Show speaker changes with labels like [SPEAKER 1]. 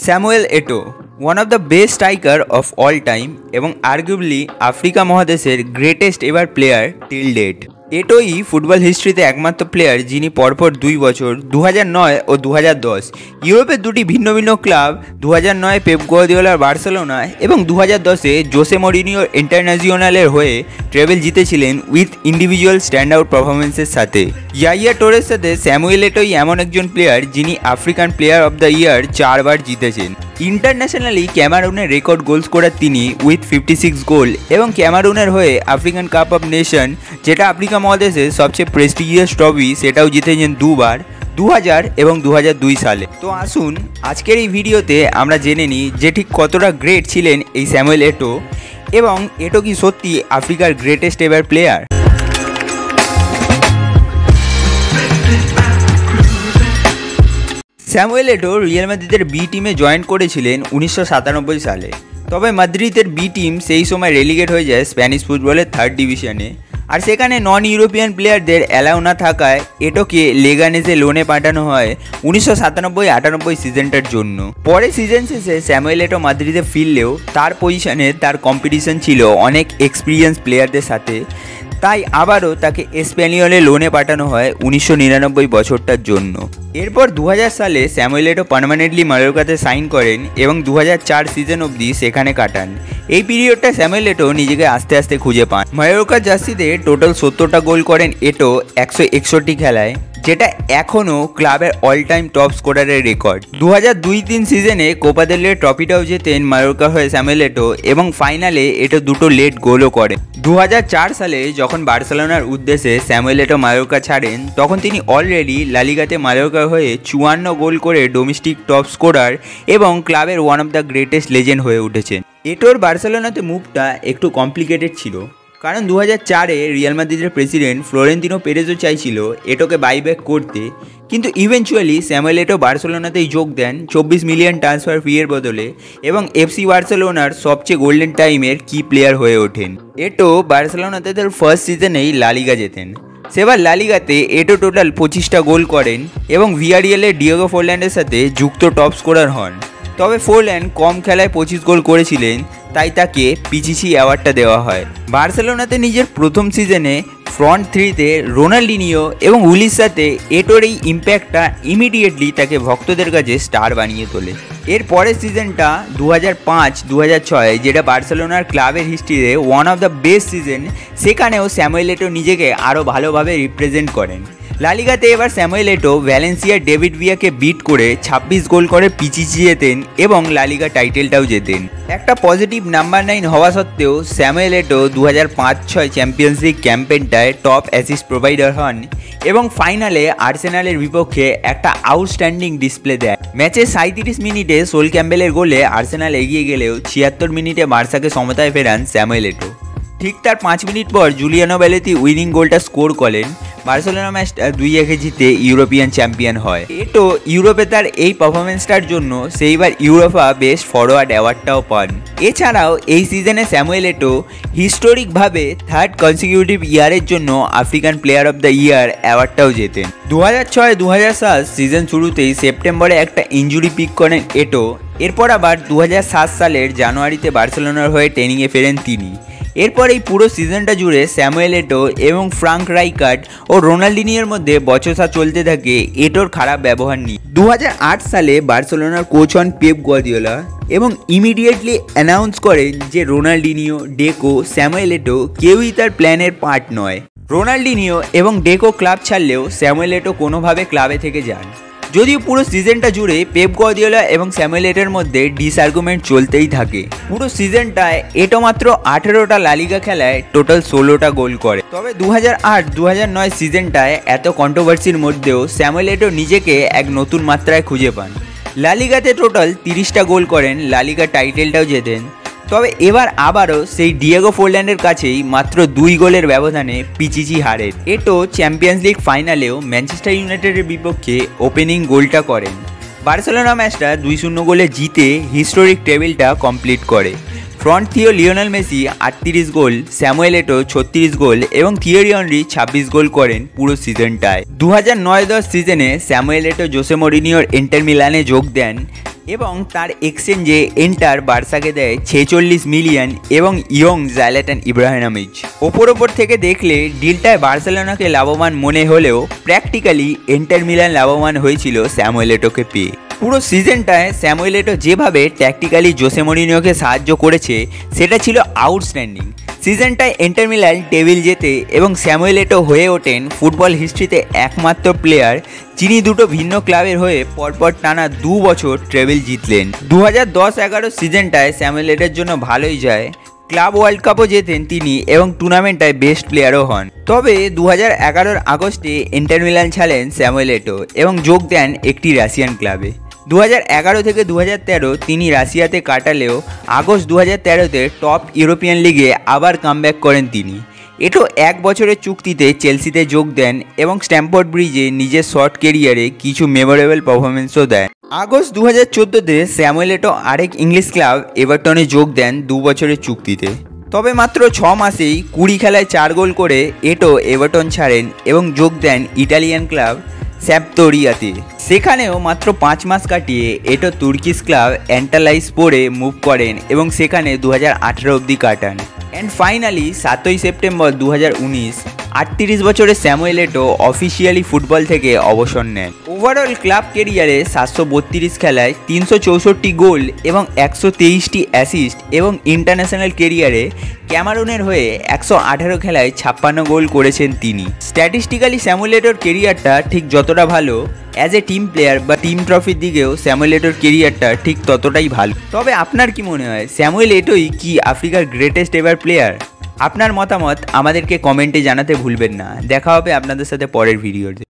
[SPEAKER 1] Samuel Eto one of the best striker of all time এবং arguably Africa মহাদেশের greatest ever player till date. এটোই football হিস্ট্রিতে একমাত্র player যিনি পরপর 2 বছর 2009 ও 2010 ইউরোপের দুটি ভিন্ন ভিন্ন ক্লাব 2009 পেপ গার্দিওলার বার্সেলোনা এবং 2010 জোসে মরিনিওর ইন্টারন্যাশনালের হয়ে ট্রেবেল জিতেছিলেন উইথ ইন্ডিভিজুয়াল স্ট্যান্ড আউট পারফরমেন্সের সাথে। ইয়াইয়া টোরের সাথে স্যামুয়েল এটোই এমন একজন প্লেয়ার যিনি আফ্রিকান প্লেয়ার অফ দ্য ইয়ার 4 বার জিতেছেন। ইন্টারন্যাশনালি ক্যামারুনের রেকর্ড গোল স্কোরার তিনি উইথ 56 গোল এবং ক্যামারুনের হয়ে আফ্রিকান কাপ অফ নেশন, যেটা আফ্রিকা মহাদেশের সবচেয়ে প্রেস্টিজিয়াস ট্রফি, সেটাও জিতেছেন 2 বার, 2000 এবং 2002 সালে। তো আসুন আজকের এই ভিডিওতে আমরা জেনে নিই যে ঠিক কতটা গ্রেট ছিলেন এই স্যামুয়েল এটো এবং এটো কি সত্যি আফ্রিকার গ্রেটেস্ট এভার প্লেয়ার। স্যামুয়েল এটো রিয়াল মাদ্রিদের বি টিমে জয়েন করেছিলেন 1997 সালে। তবে মাদ্রিদের বি টিম সেই সময় রেলিগেট হয়ে যায় স্প্যানিশ ফুটবলের 3rd ডিভিশনে, আর সেখানে নন ইউরোপিয়ান প্লেয়ারদের অ্যালাউ না থাকায় এটোকে লেগানেসে লোনে পাঠানো হয় 1997-98 সিজনটার জন্য। পরে সিজন শেষে স্যামুয়েল এটো মাদ্রিদে ফিরলেও তার পজিশনে তার কম্পিটিশন ছিল অনেক এক্সপিরিয়েন্স প্লেয়ারদের সাথে, তাই আবারও তাকে এসপ্যানিওলে লোনে পাঠানো হয় 1999 বছরটার জন্য। এরপর 2000 সালে স্যামুয়েল এটো পার্মানেন্টলি মায়োর্কাতে সাইন করেন এবং 2004 সিজন অবধি সেখানে কাটান। এই পিরিয়ডটা স্যামুয়েল এটো নিজেকে আস্তে আস্তে খুঁজে পান। মায়োর্কার জার্সিতে টোটাল 70টা গোল করেন এটো 161 খেলায়, যেটা এখনও ক্লাবের অল টাইম টপ স্কোরারের রেকর্ড। 2002-03 সিজনে কোপা দেল রে ট্রফিটাও জেতেন মায়োর্কা হয়ে স্যামুয়েল এটো এবং ফাইনালে এটো 2টো লেট গোলও করেন। 2004 সালে যখন বার্সেলোনার উদ্দেশ্যে স্যামুয়েল এটো মায়োর্কা ছাড়েন, তখন তিনি অলরেডি লালিগাতে মায়োর্কা হয়ে 54 গোল করে ডোমেস্টিক টপ স্কোরার এবং ক্লাবের one of the greatest legend হয়ে উঠেছেন। এটোর বার্সেলোনাতে মুভটা একটু কমপ্লিকেটেড ছিল, কারণ 2004-এ রিয়াল মাদ্রিদের প্রেসিডেন্ট ফ্লোরেন্তিনো পেরেজও চাইছিল এটোকে বাইব্যাক করতে, কিন্তু ইভেনচুয়ালি স্যামুয়েল এটো বার্সেলোনাতেই যোগ দেন 24 মিলিয়ন ট্রান্সফার ফিয়ের বদলে এবং এফসি বার্সেলোনার সবচেয়ে গোল্ডেন টাইমের কি প্লেয়ার হয়ে ওঠেন। এটো বার্সেলোনাতে তার ফার্স্ট সিজনেই লালিগা জেতেন। সেবার লালিগাতে এটো টোটাল 25টা গোল করেন এবং ভিয়ারিয়ালের ডিয়েগো ফোরল্যান্ডের সাথে যুক্ত টপ স্কোরার হন। তবে ফোরল্যান্ড কম খেলায় 25 গোল করেছিলেন, তাই তাকে পিচিসি অ্যাওয়ার্ডটা দেওয়া হয়। বার্সেলোনাতে নিজের প্রথম সিজনে ফ্রন্ট থ্রিতে রোনাল্ডিনিও এবং উলির সাথে এটোর এই ইম্প্যাক্টটা ইমিডিয়েটলি তাকে ভক্তদের কাছে স্টার বানিয়ে তোলে। এর পরের সিজনটা 2005-2006, যেটা বার্সেলোনার ক্লাবের হিস্ট্রিতে one of the best season, সেখানেও স্যামুয়েল এটো নিজেকে আরও ভালোভাবে রিপ্রেজেন্ট করেন। লালিগাতে এবার স্যামুয়েল এটো ভ্যালেন্সিয়ার ডেভিড ভিয়াকে বিট করে 26 গোল করে পিচিসি জেতেন এবং লালিগা টাইটেলটাও জেতেন। একটা পজিটিভ নাম্বার 9 হওয়া সত্ত্বেও স্যামুয়েল এটো 2005-06 চ্যাম্পিয়ন্স লিগ ক্যাম্পেইনটায় টপ অ্যাসিস্ট প্রোভাইডার হন এবং ফাইনালে আর্সেনালের বিপক্ষে একটা আউটস্ট্যান্ডিং ডিসপ্লে দেয়। ম্যাচে 37 মিনিটে সোল ক্যাম্বেলের গোলে আর্সেনাল এগিয়ে গেলেও 76 মিনিটে বার্সাকে সমতায় ফেরান স্যামুয়েল এটো। ঠিক তার 5 মিনিট পর জুলিয়ানো বেলেতি উইনিং গোলটা স্কোর করেন। বার্সেলোনা ম্যাচটা 2-1 জিতে ইউরোপিয়ান চ্যাম্পিয়ন হয়। এটো ইউরোপে তার এই পারফরমেন্সটার জন্য সেইবার ইউরোপা বেস্ট ফরওয়ার্ড অ্যাওয়ার্ডটাও পান। এছাড়াও এই সিজনে স্যামুয়েল এটো হিস্টোরিকভাবে 3rd কনসিকিউটিভ ইয়ারের জন্য African player of the year অ্যাওয়ার্ডটাও জেতেন। 2006-2007 সিজন শুরুতেই সেপ্টেম্বরে একটা ইনজুরি পিক করেন এটো। এরপর আবার 2007 সালের জানুয়ারিতে বার্সেলোনার হয়ে ট্রেনিংয়ে ফেরেন তিনি। এরপর এই পুরো সিজনটা জুড়ে স্যামুয়েল এটো এবং ফ্রাঙ্ক রাইকার্ড ও রোনাল্ডিনিওর মধ্যে বচসা চলতে থাকে এটোর খারাপ ব্যবহার নিয়ে। 2008 সালে বার্সেলোনার কোচ হন পেপ গার্দিওলা এবং ইমিডিয়েটলি অ্যানাউন্স করেন যে রোনাল্ডিনিও, ডেকো, স্যামুয়েল এটো কেউই তার প্ল্যানের পার্ট নয়। রোনাল্ডিনিও এবং ডেকো ক্লাব ছাড়লেও স্যামুয়েল এটো কোনোভাবে ক্লাবে থেকে যান। যদিও পুরো সিজনটা জুড়ে পেপ গার্দিওলা এবং স্যামুয়েল এটোর মধ্যে ডিসআর্গুমেন্ট চলতেই থাকে। পুরো সিজনটায় এটো মাত্র 18টা লালিগা খেলায় টোটাল 16টা গোল করে। তবে 2008-2009 সিজনটায় এত কন্ট্রোভার্সির মধ্যেও স্যামুয়েল এটো নিজেকে এক নতুন মাত্রায় খুঁজে পান। লালিগাতে টোটাল 30টা গোল করেন, লালিগা টাইটেলটাও জেতেন। তবে এবার আবারও সেই ডিয়েগো ফোরল্যান্ডের কাছেই মাত্র 2 গোলের ব্যবধানে পিচিসি হারেন। এটো চ্যাম্পিয়ন্স লিগ ফাইনালেও ম্যানচেস্টার ইউনাইটেডের বিপক্ষে ওপেনিং গোলটা করেন। বার্সেলোনা ম্যাচটা 2-0 গোলে জিতে হিস্টোরিক টেবিলটা কমপ্লিট করে। ফ্রন্ট থিও লিওনেল মেসি 38 গোল, স্যামুয়েল এটো 36 গোল এবং থিয়েরি হেনরি 26 গোল করেন পুরো সিজনটায়। 2009-10 সিজনে স্যামুয়েল এটো জোসে মরিনিওর ইন্টার মিলানে যোগ দেন এবং তার এক্সচেঞ্জে এন্টার বার্সাকে দেয় 46 মিলিয়ন এবং ইয়ং জালাতান ইব্রাহিমোভিচ। ওপর থেকে দেখলে ডিলটায় বার্সেলোনাকে লাভবান মনে হলেও প্র্যাকটিক্যালি ইন্টার মিলান লাভবান হয়েছিল স্যামুয়েল এটোকে পেয়ে। পুরো সিজনটায় স্যামুয়েল এটো যেভাবে ট্যাকটিক্যালি জোসে মরিনিওকে সাহায্য করেছে সেটা ছিল আউটস্ট্যান্ডিং। সিজনটায় ইন্টার মিলান টেবিল জেতে এবং স্যামুয়েল এটো হয়ে ওঠেন ফুটবল হিস্ট্রিতে একমাত্র প্লেয়ার যিনি দুটো ভিন্ন ক্লাবের হয়ে পরপর টানা 2 বছর ট্রেবল জিতলেন। 2010-11 সিজনটায় স্যামুয়েল এটোর জন্য ভালোই যায়, ক্লাব ওয়ার্ল্ড কাপও জেতেন তিনি এবং টুর্নামেন্টটায় বেস্ট প্লেয়ারও হন। তবে 2011 আগস্টে ইন্টার মিলান ছাড়েন স্যামুয়েল এটো এবং যোগ দেন একটি রাশিয়ান ক্লাবে। 2011 থেকে 2013 তিনি রাশিয়াতে কাটালেও আগস্ট 2013-তে টপ ইউরোপিয়ান লিগে আবার কামব্যাক করেন তিনি। এটো 1 বছরের চুক্তিতে চেলসিতে যোগ দেন এবং স্ট্যামফোর্ড ব্রিজে নিজের শর্ট কেরিয়ারে কিছু মেমোরেবল পারফরমেন্সও দেন। আগস্ট 2014-তে স্যামুয়েল এটো আরেক ইংলিশ ক্লাব এভারটনে যোগ দেন 2 বছরের চুক্তিতে। তবে মাত্র 6 মাসেই 20 খেলায় 4 গোল করে এটো এভারটন ছাড়েন এবং যোগ দেন ইটালিয়ান ক্লাব স্যাম্পদোরিয়াতে। সেখানেও মাত্র 5 মাস কাটিয়ে এটো তুর্কিশ ক্লাব অ্যান্টালাইস্পোরে মুভ করেন এবং সেখানে 2018 অবধি কাটান। অ্যান্ড ফাইনালি 7ই সেপ্টেম্বর 2019 38 বছরের স্যামুয়েল এটো অফিসিয়ালি ফুটবল থেকে অবসর নেন। ওভারঅল ক্লাব কেরিয়ারে 732 খেলায় 364 গোল এবং 123টি অ্যাসিস্ট এবং ইন্টারন্যাশনাল কেরিয়ারে ক্যামারুনের হয়ে 118 খেলায় 56 গোল করেছেন তিনি। স্ট্যাটিস্টিক্যালি স্যামুয়েল এটোর কেরিয়ারটা ঠিক যতটা ভালো, অ্যাজ এ টিম প্লেয়ার বা টিম ট্রফির দিকেও স্যামুয়েল এটোর কেরিয়ারটা ঠিক ততটাই ভালো। তবে আপনার কি মনে হয়, স্যামুয়েল এটোই কি আফ্রিকার গ্রেটেস্ট এভার প্লেয়ার? আপনার মতামত আমাদেরকে কমেন্টে জানাতে ভুলবেন না। দেখা হবে আপনাদের সাথে পরের ভিডিওতে।